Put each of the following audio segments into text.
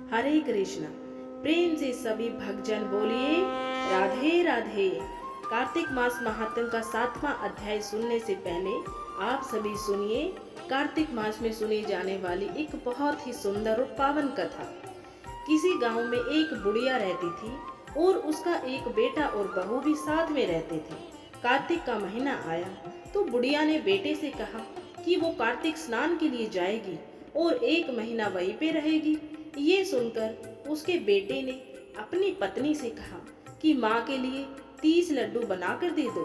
हरे कृष्णा। प्रेम से सभी भक्तजन बोलिए राधे राधे। कार्तिक मास महात्म्य का 7वां अध्याय सुनने से पहले आप सभी सुनिए कार्तिक मास में सुनी जाने वाली एक बहुत ही सुंदर और पावन कथा। किसी गांव में एक बुढ़िया रहती थी और उसका एक बेटा और बहू भी साथ में रहते थे। कार्तिक का महीना आया तो बुढ़िया ने बेटे से कहा कि वो कार्तिक स्नान के लिए जाएगी और 1 महीना वहीं पे रहेगी। ये सुनकर उसके बेटे ने अपनी पत्नी से कहा कि माँ के लिए 30 लड्डू बनाकर दे दो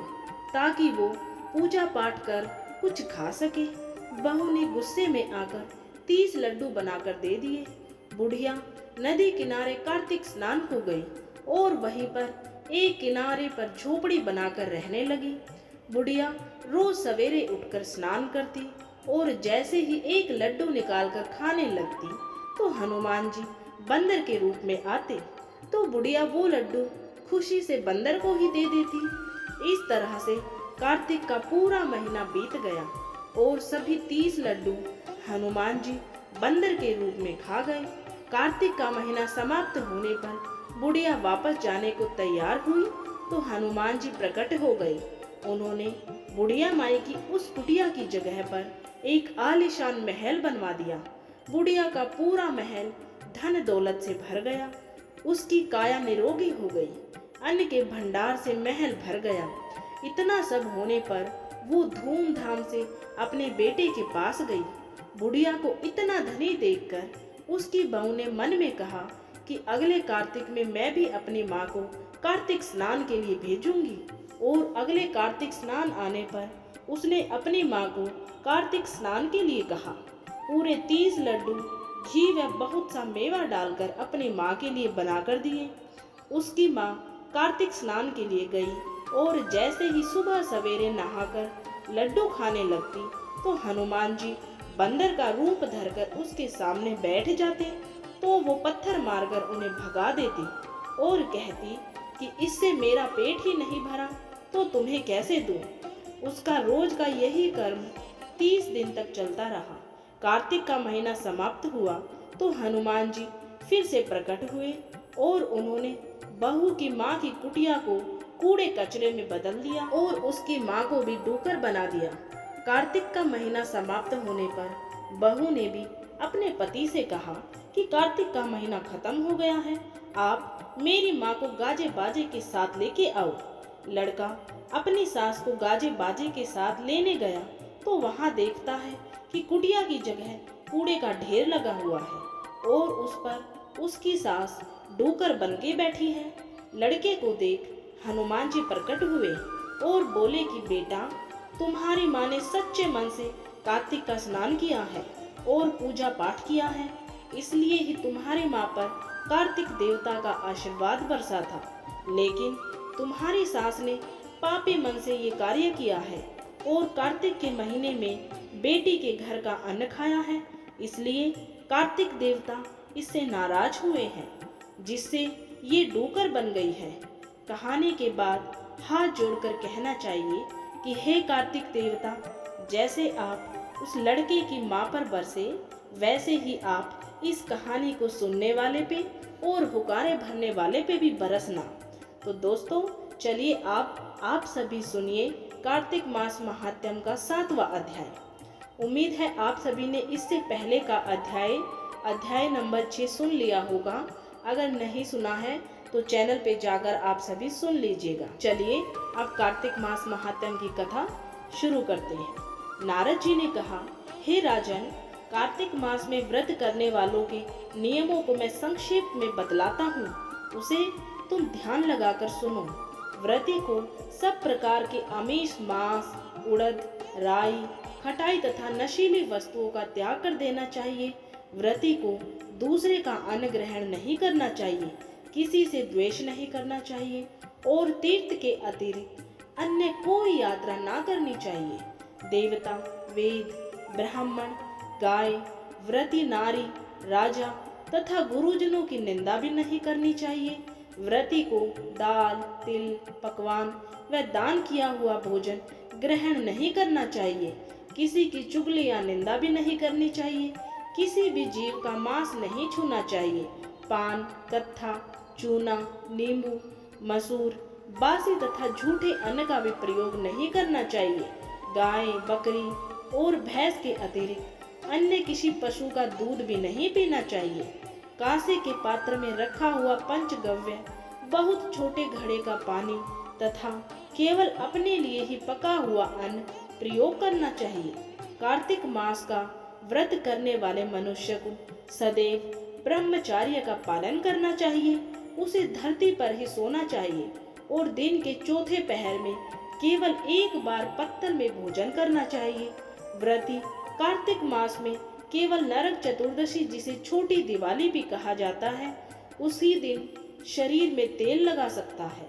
ताकि वो पूजा पाठ कर कुछ खा सके। बहू ने गुस्से में आकर 30 लड्डू बनाकर दे दिए। बुढ़िया नदी किनारे कार्तिक स्नान को गई और वहीं पर एक किनारे पर झोपड़ी बनाकर रहने लगी। बुढ़िया रोज सवेरे उठकर स्नान करती और जैसे ही एक लड्डू निकालकर खाने लगती तो हनुमान जी बंदर के रूप में आते तो बुढ़िया वो लड्डू खुशी से बंदर को ही दे देती। इस तरह से कार्तिक का पूरा महीना बीत गया और सभी 30 लड्डू हनुमान जी बंदर के रूप में खा गए। कार्तिक का महीना समाप्त होने पर बुढ़िया वापस जाने को तैयार हुई तो हनुमान जी प्रकट हो गए। उन्होंने बुढ़िया माई की उस कुटिया की जगह पर एक आलीशान महल बनवा दिया। बुढ़िया का पूरा महल धन दौलत से भर गया। उसकी काया निरोगी हो गई। अन्न के भंडार से महल भर गया। इतना सब होने पर वो धूमधाम से अपने बेटे के पास गई। बुढ़िया को इतना धनी देखकर उसकी बहू ने मन में कहा कि अगले कार्तिक में मैं भी अपनी माँ को कार्तिक स्नान के लिए भेजूंगी। और अगले कार्तिक स्नान आने पर उसने अपनी माँ को कार्तिक स्नान के लिए कहा। पूरे 30 लड्डू घी व बहुत सा मेवा डालकर अपनी माँ के लिए बनाकर दिए। उसकी माँ कार्तिक स्नान के लिए गई और जैसे ही सुबह सवेरे नहाकर लड्डू खाने लगती तो हनुमान जी बंदर का रूप धरकर उसके सामने बैठ जाते तो वो पत्थर मारकर उन्हें भगा देती और कहती कि इससे मेरा पेट ही नहीं भरा तो तुम्हें कैसे दूं। उसका रोज का यही कर्म 30 दिन तक चलता रहा। कार्तिक का महीना समाप्त हुआ तो हनुमान जी फिर से प्रकट हुए और उन्होंने बहू की माँ की कुटिया को कूड़े कचरे में बदल दिया और उसकी माँ को भी डूकर बना दिया। कार्तिक का महीना समाप्त होने पर बहू ने भी अपने पति से कहा कि कार्तिक का महीना खत्म हो गया है, आप मेरी माँ को गाजे बाजे के साथ लेके आओ। लड़का अपनी सास को गाजे बाजे के साथ लेने गया तो वहाँ देखता है कि कुटिया की जगह कूड़े का ढेर लगा हुआ है और उस पर उसकी सास डूकर बन के बैठी है। लड़के को देख हनुमान जी प्रकट हुए और बोले कि बेटा, तुम्हारी माँ ने सच्चे मन से कार्तिक का स्नान किया है और पूजा पाठ किया है, इसलिए ही तुम्हारी माँ पर कार्तिक देवता का आशीर्वाद बरसा था। लेकिन तुम्हारी सास ने पापी मन से ये कार्य किया है और कार्तिक के महीने में बेटी के घर का अन्न खाया है, इसलिए कार्तिक देवता इससे नाराज हुए हैं, जिससे ये डूकर बन गई है। कहानी के बाद हाथ जोड़कर कहना चाहिए कि हे कार्तिक देवता, जैसे आप उस लड़के की माँ पर बरसे वैसे ही आप इस कहानी को सुनने वाले पे और हुकारे भरने वाले पे भी बरसना। तो दोस्तों चलिए आप सभी सुनिए कार्तिक मास महात्म्य का 7वां अध्याय। उम्मीद है आप सभी ने इससे पहले का अध्याय नंबर 6 सुन लिया होगा। अगर नहीं सुना है तो चैनल पे जाकर आप सभी सुन लीजिएगा। चलिए अब कार्तिक मास महात्म्य की कथा शुरू करते हैं। नारद जी ने कहा, हे राजन, कार्तिक मास में व्रत करने वालों के नियमों को मैं संक्षेप में बतलाता हूँ, उसे तुम ध्यान लगाकर सुनो। व्रती को सब प्रकार के आमिष, मांस, उड़द, राई, खटाई तथा नशीली वस्तुओं का त्याग कर देना चाहिए। व्रती को दूसरे का अन्न ग्रहण नहीं करना चाहिए, किसी से द्वेष नहीं करना चाहिए और तीर्थ के अतिरिक्त अन्य कोई यात्रा ना करनी चाहिए। देवता, वेद, ब्राह्मण, गाय, व्रती नारी, राजा तथा गुरुजनों की निंदा भी नहीं करनी चाहिए। व्रती को दाल, तिल, पकवान व दान किया हुआ भोजन ग्रहण नहीं करना चाहिए। किसी की चुगली या निंदा भी नहीं करनी चाहिए। किसी भी जीव का मांस नहीं छूना चाहिए पान, कत्था, चूना, नींबू, मसूर, बासी तथा झूठे अन्न का भी प्रयोग नहीं करना चाहिए। गाय, बकरी और भैंस के अतिरिक्त अन्य किसी पशु का दूध भी नहीं पीना चाहिए। कांसे के पात्र में रखा हुआ पंचगव्य, बहुत छोटे घड़े का पानी तथा केवल अपने लिए ही पका हुआ अन्न प्रयोग करना चाहिए। कार्तिक मास का व्रत करने वाले मनुष्य को सदैव ब्रह्मचर्य का पालन करना चाहिए। उसे धरती पर ही सोना चाहिए और दिन के चौथे पहर में केवल एक बार पत्तल में भोजन करना चाहिए। व्रती कार्तिक मास में केवल नरक चतुर्दशी, जिसे छोटी दिवाली भी कहा जाता है, उसी दिन शरीर में तेल लगा सकता है।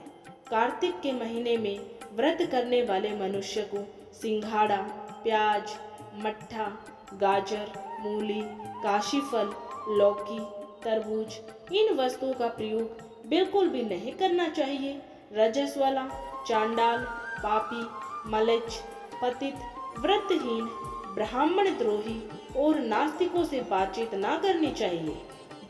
कार्तिक के महीने में व्रत करने वाले मनुष्य को सिंघाड़ा, प्याज, मट्ठा, गाजर, मूली, काशीफल, लौकी, तरबूज, इन वस्तुओं का प्रयोग बिल्कुल भी नहीं करना चाहिए। रजस वाला, चांडाल, पापी, मलेच्छ, पतित, व्रतहीन, ब्राह्मण द्रोही और नास्तिकों से बातचीत ना करनी चाहिए।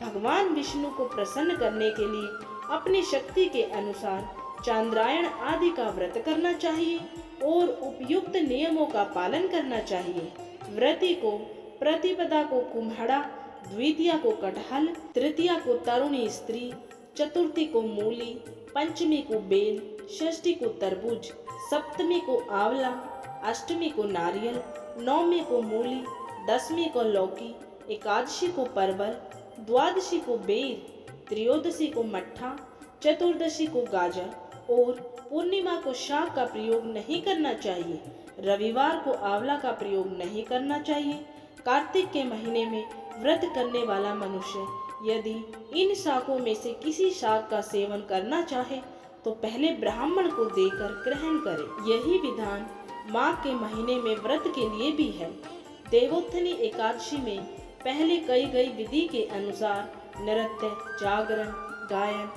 भगवान विष्णु को प्रसन्न करने के लिए अपनी शक्ति के अनुसार चांद्रायण आदि का व्रत करना चाहिए और उपयुक्त नियमों का पालन करना चाहिए। व्रती को प्रतिपदा को कुम्हड़ा, द्वितीया को कटहल, तृतीया को तरुणी स्त्री, चतुर्थी को मूली, पंचमी को बेल, षष्ठी को तरबूज, सप्तमी को आंवला, अष्टमी को नारियल, नवमी को मूली, दसवीं को लौकी, एकादशी को परवल, द्वादशी को बेर, त्रयोदशी को मट्ठा, चतुर्दशी को गाजर और पूर्णिमा को शाक का प्रयोग नहीं करना चाहिए। रविवार को आंवला का प्रयोग नहीं करना चाहिए। कार्तिक के महीने में व्रत करने वाला मनुष्य यदि इन शाकों में से किसी शाक का सेवन करना चाहे तो पहले ब्राह्मण को देकर ग्रहण करे। यही विधान माघ के महीने में व्रत के लिए भी है। देवोत्थनी एकादशी में पहले कही गई विधि के अनुसार नृत्य, जागरण, गायन,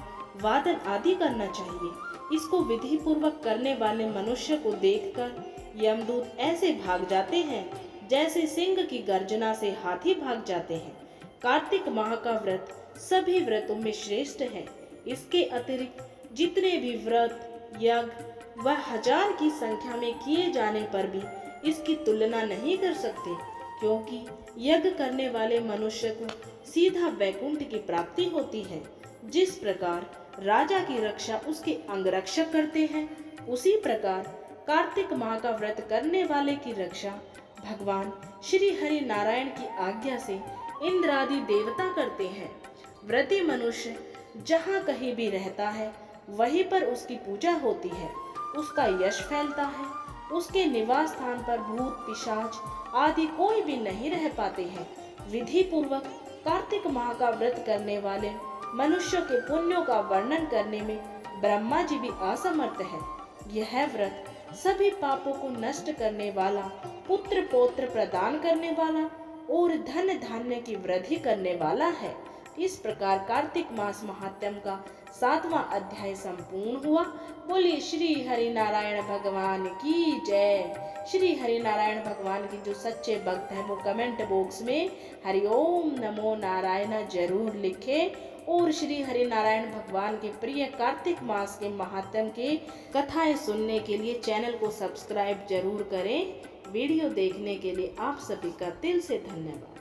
वादन आदि करना चाहिए। इसको विधि पूर्वक करने वाले मनुष्य को देखकर यमदूत ऐसे भाग जाते हैं जैसे सिंह की गर्जना से हाथी भाग जाते हैं। कार्तिक माह का व्रत सभी व्रतों में श्रेष्ठ है। इसके अतिरिक्त जितने भी व्रत, यज्ञ व 1000 की संख्या में किए जाने पर भी इसकी तुलना नहीं कर सकते, क्योंकि यज्ञ करने वाले मनुष्य को सीधा वैकुंठ की प्राप्ति होती है। जिस प्रकार राजा की रक्षा उसके अंगरक्षक करते हैं, उसी प्रकार कार्तिक माह का व्रत करने वाले की रक्षा भगवान श्री हरि नारायण की आज्ञा से इंद्रादि देवता करते हैं। व्रती मनुष्य जहाँ कहीं भी रहता है वहीं पर उसकी पूजा होती है, उसका यश फैलता है। उसके निवास स्थान पर भूत, पिशाच आदि कोई भी नहीं रह पाते हैं। विधि पूर्वक कार्तिक माह का व्रत करने वाले मनुष्यों के पुण्यों का वर्णन करने में ब्रह्मा जी भी असमर्थ है। यह व्रत सभी पापों को नष्ट करने वाला, पुत्र पौत्र प्रदान करने वाला और धन धान्य की वृद्धि करने वाला है। इस प्रकार कार्तिक मास महात्म्य का 7वां अध्याय संपूर्ण हुआ। बोलिए श्री हरि नारायण भगवान की जय। श्री हरि नारायण भगवान के जो सच्चे भक्त हैं वो कमेंट बॉक्स में हरिओम नमो नारायण जरूर लिखें और श्री हरि नारायण भगवान के प्रिय कार्तिक मास के महात्म्य के कथाएं सुनने के लिए चैनल को सब्सक्राइब जरूर करें। वीडियो देखने के लिए आप सभी का दिल से धन्यवाद।